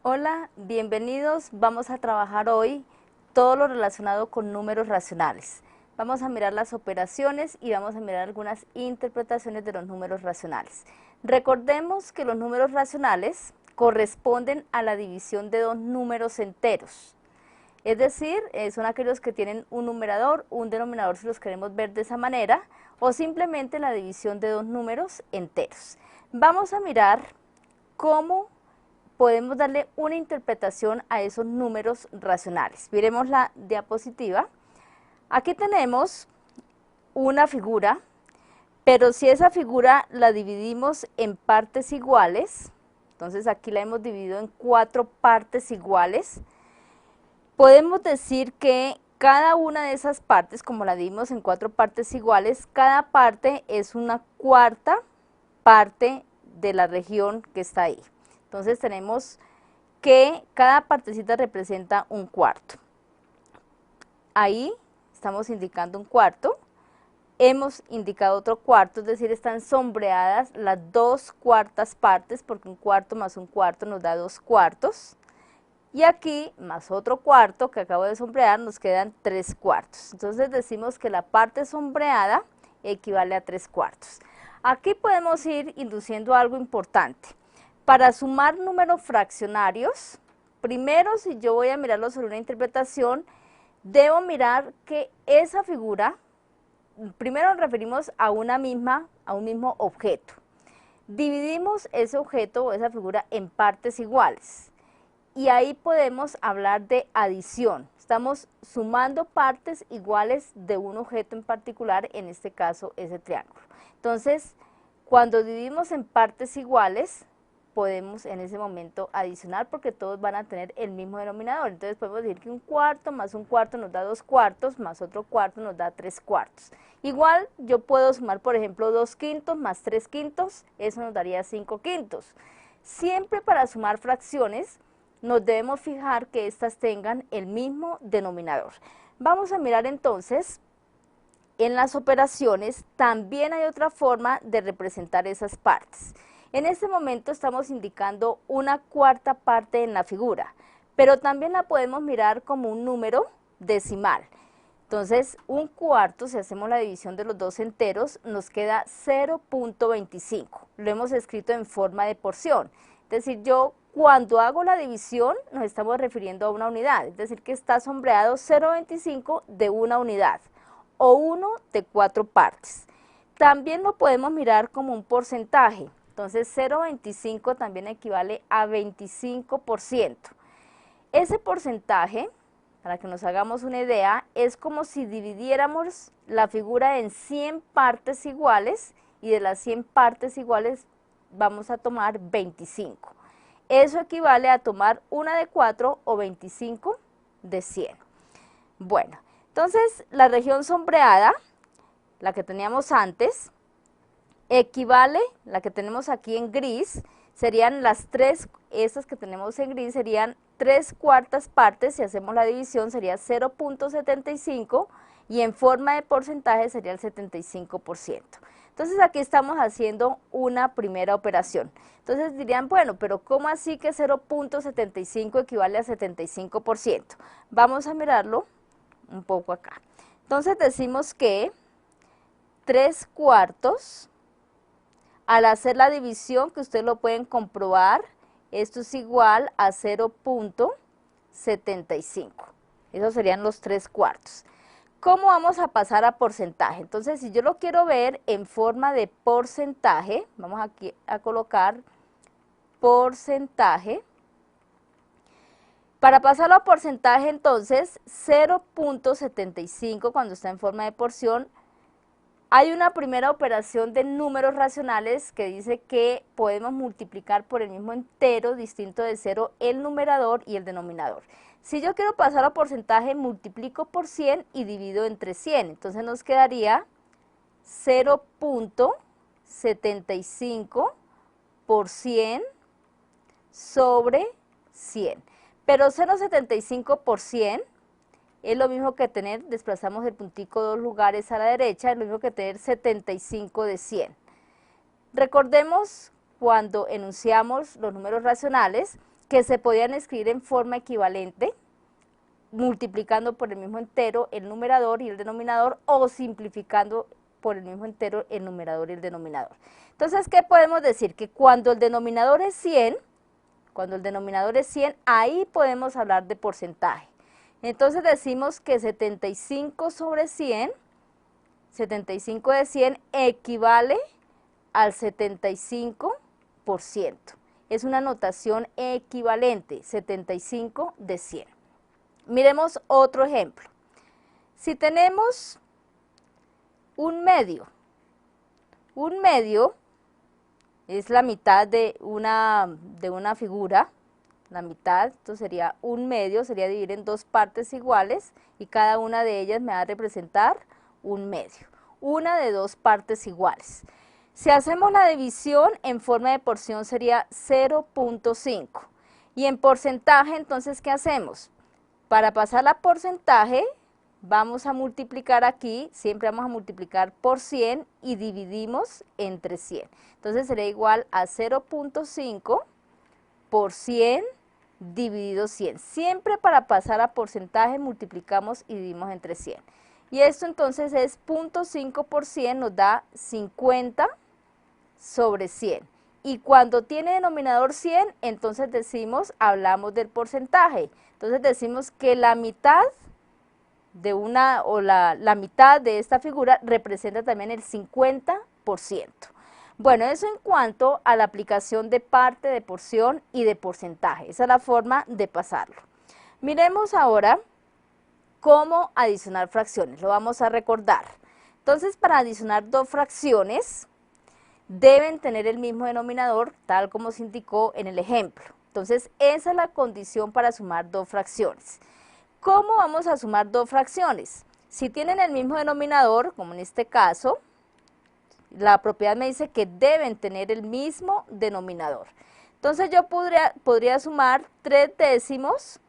Hola, bienvenidos. Vamos a trabajar hoy todo lo relacionado con números racionales. Vamos a mirar las operaciones y vamos a mirar algunas interpretaciones de los números racionales. Recordemos que los números racionales corresponden a la división de dos números enteros. Es decir, son aquellos que tienen un numerador, un denominador si los queremos ver de esa manera, o simplemente la división de dos números enteros. Vamos a mirar cómo podemos darle una interpretación a esos números racionales. Miremos la diapositiva. Aquí tenemos una figura, pero si esa figura la dividimos en partes iguales, entonces aquí la hemos dividido en 4 partes iguales, podemos decir que cada una de esas partes, como la dividimos en 4 partes iguales, cada parte es una cuarta parte de la región que está ahí. Entonces tenemos que cada partecita representa un cuarto. Ahí estamos indicando un cuarto, hemos indicado otro cuarto, es decir, están sombreadas las 2 cuartas partes, porque un cuarto más un cuarto nos da 2 cuartos. Y aquí, más otro cuarto que acabo de sombrear, nos quedan 3 cuartos. Entonces decimos que la parte sombreada equivale a 3 cuartos. Aquí podemos ir induciendo algo importante. Para sumar números fraccionarios, primero si yo voy a mirarlo sobre una interpretación, debo mirar que esa figura, primero nos referimos a un mismo objeto. Dividimos ese objeto o esa figura en partes iguales. Y ahí podemos hablar de adición. Estamos sumando partes iguales de un objeto en particular, en este caso ese triángulo. Entonces, cuando dividimos en partes iguales, podemos en ese momento adicionar porque todos van a tener el mismo denominador. Entonces podemos decir que un cuarto más un cuarto nos da 2 cuartos, más otro cuarto nos da 3 cuartos. Igual yo puedo sumar, por ejemplo, 2 quintos más 3 quintos, eso nos daría 5 quintos. Siempre para sumar fracciones nos debemos fijar que éstas tengan el mismo denominador. Vamos a mirar entonces, en las operaciones también hay otra forma de representar esas partes. En este momento estamos indicando una cuarta parte en la figura, pero también la podemos mirar como un número decimal. Entonces, un cuarto, si hacemos la división de los dos enteros, nos queda 0.25. Lo hemos escrito en forma de porción. Es decir, cuando hago la división, nos estamos refiriendo a una unidad. Es decir, que está sombreado 0.25 de una unidad o 1 de 4 partes. También lo podemos mirar como un porcentaje. Entonces 0.25 también equivale a 25%. Ese porcentaje, para que nos hagamos una idea, es como si dividiéramos la figura en 100 partes iguales y de las 100 partes iguales vamos a tomar 25. Eso equivale a tomar una de 4 o 25 de 100. Bueno, entonces la región sombreada, la que teníamos antes, equivale, la que tenemos aquí en gris, serían estas que tenemos en gris serían 3 cuartas partes, si hacemos la división sería 0.75 y en forma de porcentaje sería el 75%. Entonces aquí estamos haciendo una primera operación. Entonces dirían, bueno, pero ¿cómo así que 0.75 equivale a 75%? Vamos a mirarlo un poco acá. Entonces decimos que 3 cuartos, al hacer la división, que ustedes lo pueden comprobar, esto es igual a 0.75. Esos serían los 3 cuartos. ¿Cómo vamos a pasar a porcentaje? Entonces, si yo lo quiero ver en forma de porcentaje, vamos aquí a colocar porcentaje. Para pasarlo a porcentaje, entonces, 0.75 cuando está en forma de porción, hay una primera operación de números racionales que dice que podemos multiplicar por el mismo entero distinto de 0 el numerador y el denominador. Si yo quiero pasar a porcentaje, multiplico por 100 y divido entre 100. Entonces nos quedaría 0.75 por 100 sobre 100. Pero 0.75 por 100 es lo mismo que tener, desplazamos el puntico 2 lugares a la derecha, es lo mismo que tener 75 de 100. Recordemos cuando enunciamos los números racionales que se podían escribir en forma equivalente, multiplicando por el mismo entero el numerador y el denominador, o simplificando por el mismo entero el numerador y el denominador. Entonces, ¿qué podemos decir? Que cuando el denominador es 100, ahí podemos hablar de porcentaje. Entonces decimos que 75 sobre 100, 75 de 100 equivale al 75%. Es una notación equivalente, 75 de 100. Miremos otro ejemplo. Si tenemos un medio es la mitad de una figura, la mitad, entonces sería un medio, sería dividir en dos partes iguales y cada una de ellas me va a representar un medio, una de dos partes iguales. Si hacemos la división en forma de porción sería 0.5 y en porcentaje, entonces, ¿qué hacemos? Para pasar a porcentaje, vamos a multiplicar aquí, siempre vamos a multiplicar por 100 y dividimos entre 100. Entonces será igual a 0.5 por 100 dividido 100. Siempre para pasar a porcentaje multiplicamos y dividimos entre 100. Y esto entonces es 0.5 por 100 nos da 50 sobre 100. Y cuando tiene denominador 100, entonces hablamos del porcentaje. Entonces decimos que la mitad de la mitad de esta figura representa también el 50%. Bueno, eso en cuanto a la aplicación de parte, de porción y de porcentaje. Esa es la forma de pasarlo. Miremos ahora cómo adicionar fracciones. Lo vamos a recordar. Entonces, para adicionar dos fracciones, deben tener el mismo denominador, tal como se indicó en el ejemplo. Entonces, esa es la condición para sumar dos fracciones. ¿Cómo vamos a sumar dos fracciones? Si tienen el mismo denominador, como en este caso, la propiedad me dice que deben tener el mismo denominador. Entonces yo podría sumar 3 décimos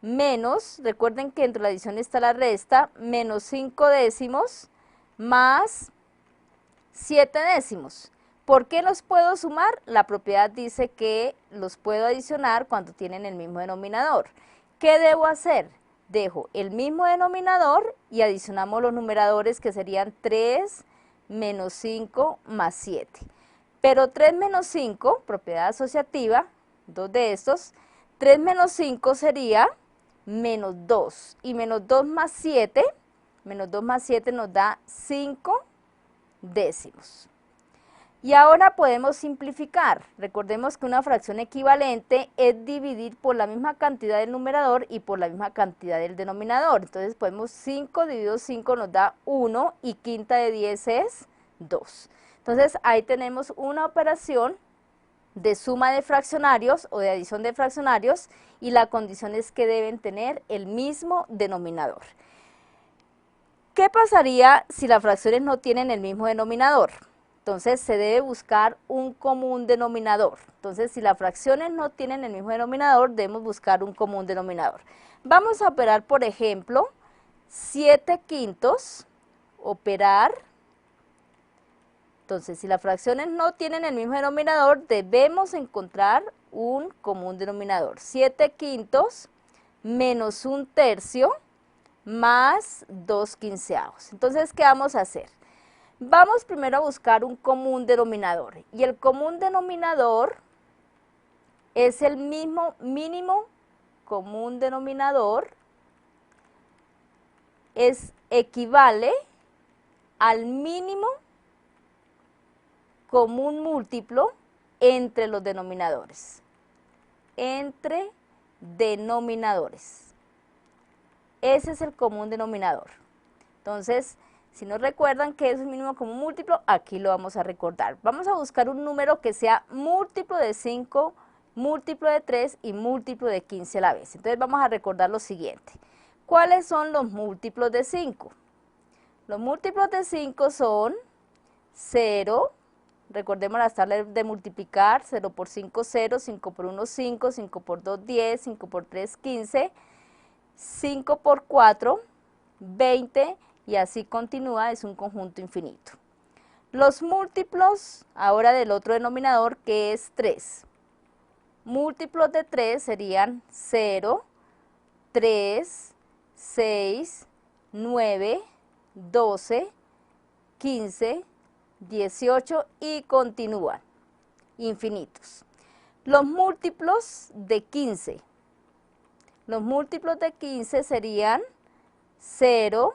menos, recuerden que entre la adición está la resta, menos 5 décimos más 7 décimos. ¿Por qué los puedo sumar? La propiedad dice que los puedo adicionar cuando tienen el mismo denominador. ¿Qué debo hacer? Dejo el mismo denominador y adicionamos los numeradores que serían 3 menos 5 más 7. Pero 3 menos 5, propiedad asociativa, dos de estos, 3 menos 5 sería menos 2. Y menos 2 más 7 nos da 5 décimos. Y ahora podemos simplificar. Recordemos que una fracción equivalente es dividir por la misma cantidad del numerador y por la misma cantidad del denominador. Entonces podemos 5 dividido 5 nos da 1 y quinta de 10 es 2. Entonces ahí tenemos una operación de suma de fraccionarios o de adición de fraccionarios y la condición es que deben tener el mismo denominador. ¿Qué pasaría si las fracciones no tienen el mismo denominador? Entonces se debe buscar un común denominador. Entonces si las fracciones no tienen el mismo denominador, debemos buscar un común denominador. Vamos a operar, por ejemplo, 7 quintos, operar. Entonces si las fracciones no tienen el mismo denominador, debemos encontrar un común denominador. 7 quintos menos 1/3 más 2/15. Entonces, ¿qué vamos a hacer? Vamos primero a buscar un común denominador y el común denominador es el mismo mínimo común denominador, equivale al mínimo común múltiplo entre los denominadores, entre denominadores. Ese es el común denominador. Entonces, si no recuerdan que es un mínimo común múltiplo, aquí lo vamos a recordar. Vamos a buscar un número que sea múltiplo de 5, múltiplo de 3 y múltiplo de 15 a la vez. Entonces vamos a recordar lo siguiente. ¿Cuáles son los múltiplos de 5? Los múltiplos de 5 son 0, recordemos las tablas de multiplicar, 0 por 5, 0, 5 por 1, 5, 5 por 2, 10, 5 por 3, 15, 5 por 4, 20, y así continúa, es un conjunto infinito. Los múltiplos ahora del otro denominador, que es 3. múltiplos de 3 serían 0, 3, 6, 9, 12, 15, 18 y continúan, infinitos. Los múltiplos de 15. Los múltiplos de 15 serían 0,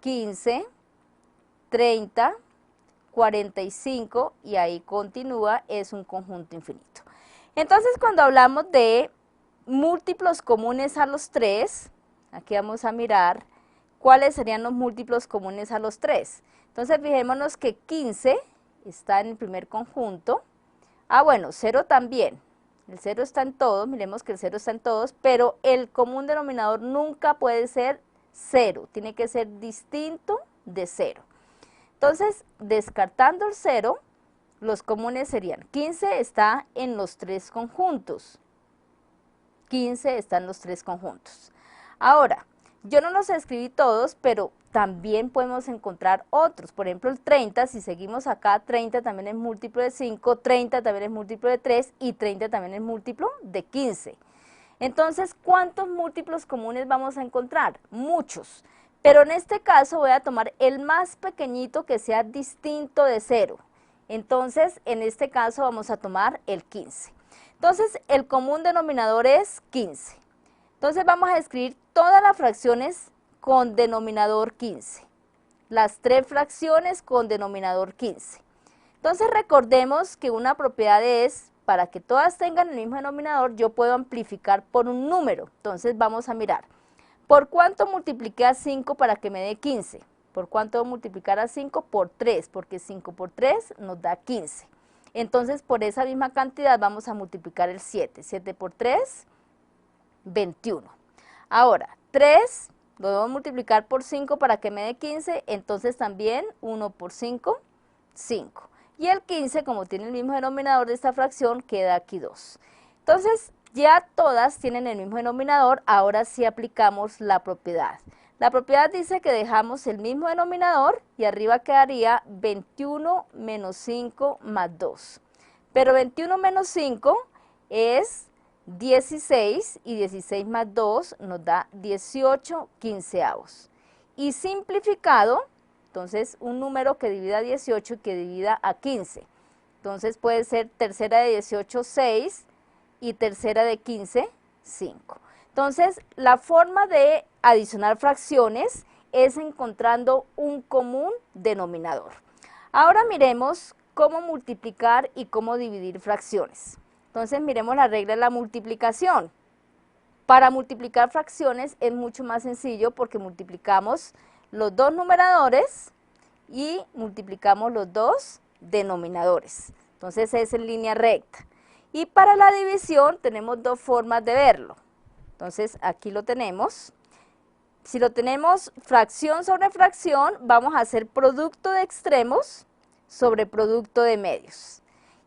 15, 30, 45 y ahí continúa, es un conjunto infinito. Entonces, cuando hablamos de múltiplos comunes a los 3, aquí vamos a mirar cuáles serían los múltiplos comunes a los 3. Entonces, fijémonos que 15 está en el primer conjunto. Ah, bueno, 0 también. El 0 está en todos, miremos que el 0 está en todos, pero el común denominador nunca puede ser 0, tiene que ser distinto de 0. Entonces, descartando el 0, los comunes serían 15 está en los 3 conjuntos. 15 está en los 3 conjuntos. Ahora, yo no los escribí todos, pero también podemos encontrar otros. Por ejemplo, el 30, si seguimos acá, 30 también es múltiplo de 5, 30 también es múltiplo de 3 y 30 también es múltiplo de 15. Entonces, ¿cuántos múltiplos comunes vamos a encontrar? Muchos. Pero en este caso voy a tomar el más pequeñito que sea distinto de 0. Entonces, en este caso vamos a tomar el 15. Entonces, el común denominador es 15. Entonces, vamos a escribir todas las fracciones con denominador 15. Las 3 fracciones con denominador 15. Entonces, recordemos que una propiedad es, para que todas tengan el mismo denominador, yo puedo amplificar por un número. Entonces, vamos a mirar. ¿Por cuánto multipliqué a 5 para que me dé 15? ¿Por cuánto voy a multiplicar a 5? Por 3, porque 5 por 3 nos da 15. Entonces, por esa misma cantidad vamos a multiplicar el 7. 7 por 3, 21. Ahora, 3 lo debo multiplicar por 5 para que me dé 15, entonces también 1 por 5, 5. Y el 15, como tiene el mismo denominador de esta fracción, queda aquí 2. Entonces, ya todas tienen el mismo denominador, ahora sí aplicamos la propiedad. La propiedad dice que dejamos el mismo denominador y arriba quedaría 21 menos 5 más 2. Pero 21 menos 5 es 16 y 16 más 2 nos da 18 quinceavos. Y simplificado, entonces un número que divida a 18 y que divida a 15. Entonces puede ser tercera de 18, 6 y tercera de 15, 5. Entonces, la forma de adicionar fracciones es encontrando un común denominador. Ahora miremos cómo multiplicar y cómo dividir fracciones. Entonces, miremos la regla de la multiplicación. Para multiplicar fracciones es mucho más sencillo porque multiplicamos los dos numeradores y multiplicamos los dos denominadores. Entonces, es en línea recta. Y para la división tenemos dos formas de verlo. Entonces, aquí lo tenemos. Si lo tenemos fracción sobre fracción, vamos a hacer producto de extremos sobre producto de medios.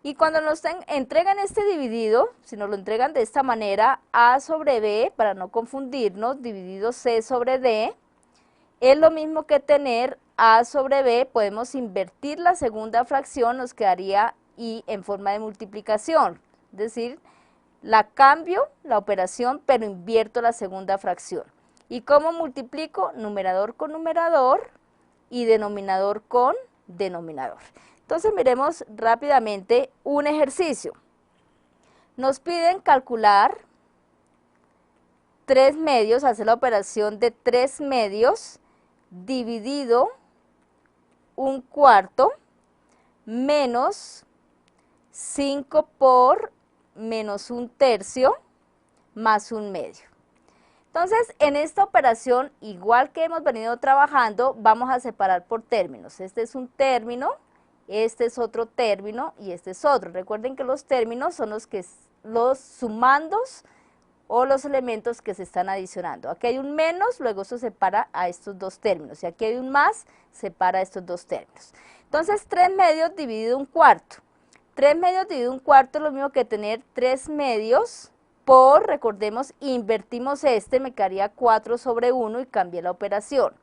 Y cuando nos entregan este dividido, si nos lo entregan de esta manera, A sobre B, para no confundirnos, dividido C sobre D, es lo mismo que tener A sobre B, podemos invertir la segunda fracción, nos quedaría I en forma de multiplicación. Es decir, la cambio, la operación, pero invierto la segunda fracción. ¿Y cómo multiplico? Numerador con numerador y denominador con denominador. Entonces, miremos rápidamente un ejercicio. Nos piden calcular 3 medios, hacer la operación de 3 medios dividido 1/4 menos 5 por menos 1/3 más 1/2. Entonces, en esta operación, igual que hemos venido trabajando, vamos a separar por términos. Este es un término, este es otro término y este es otro. Recuerden que los términos son los sumandos o los elementos que se están adicionando. Aquí hay un menos, luego eso separa a estos dos términos. Y aquí hay un más, separa estos dos términos. Entonces, 3 medios dividido 1/4. 3 medios dividido 1/4 es lo mismo que tener 3 medios por, recordemos, invertimos me quedaría 4 sobre 1 y cambié la operación.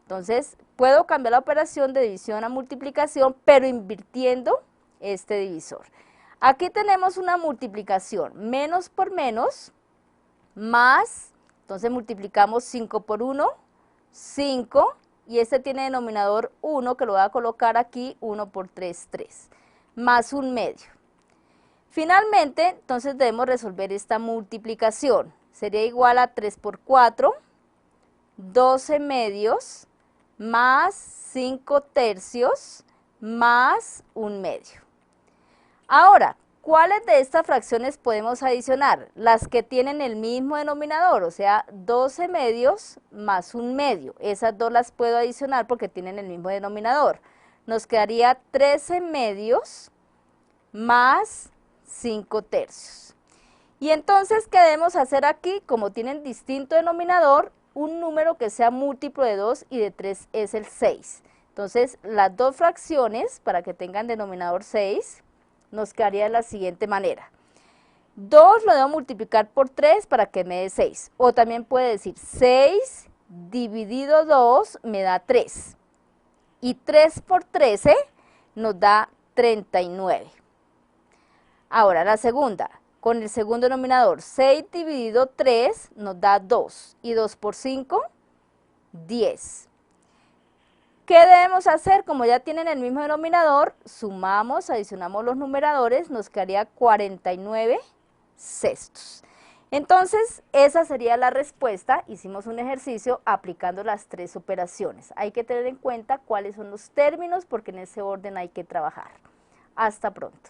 Entonces, puedo cambiar la operación de división a multiplicación, pero invirtiendo este divisor. Aquí tenemos una multiplicación, menos por menos, más, entonces multiplicamos 5 por 1, 5, y este tiene denominador 1, que lo voy a colocar aquí, 1 por 3, 3, más 1/2. Finalmente, entonces debemos resolver esta multiplicación. Sería igual a 3 por 4, 12 medios, más 5 tercios, más 1/2. Ahora, ¿cuáles de estas fracciones podemos adicionar? Las que tienen el mismo denominador, o sea, 12 medios más 1/2. Esas dos las puedo adicionar porque tienen el mismo denominador. Nos quedaría 13 medios más 5 tercios. Y entonces, ¿qué debemos hacer aquí? Como tienen distinto denominador, un número que sea múltiplo de 2 y de 3 es el 6. Entonces, las dos fracciones, para que tengan denominador 6, nos quedaría de la siguiente manera. 2 lo debo multiplicar por 3 para que me dé 6. O también puede decir 6 dividido 2 me da 3. Y 3 por 13 nos da 39. Ahora la segunda, con el segundo denominador, 6 dividido 3 nos da 2. Y 2 por 5, 10. ¿Qué debemos hacer? Como ya tienen el mismo denominador, sumamos, adicionamos los numeradores, nos quedaría 49 sextos. Entonces, esa sería la respuesta. Hicimos un ejercicio aplicando las tres operaciones. Hay que tener en cuenta cuáles son los términos porque en ese orden hay que trabajar. Hasta pronto.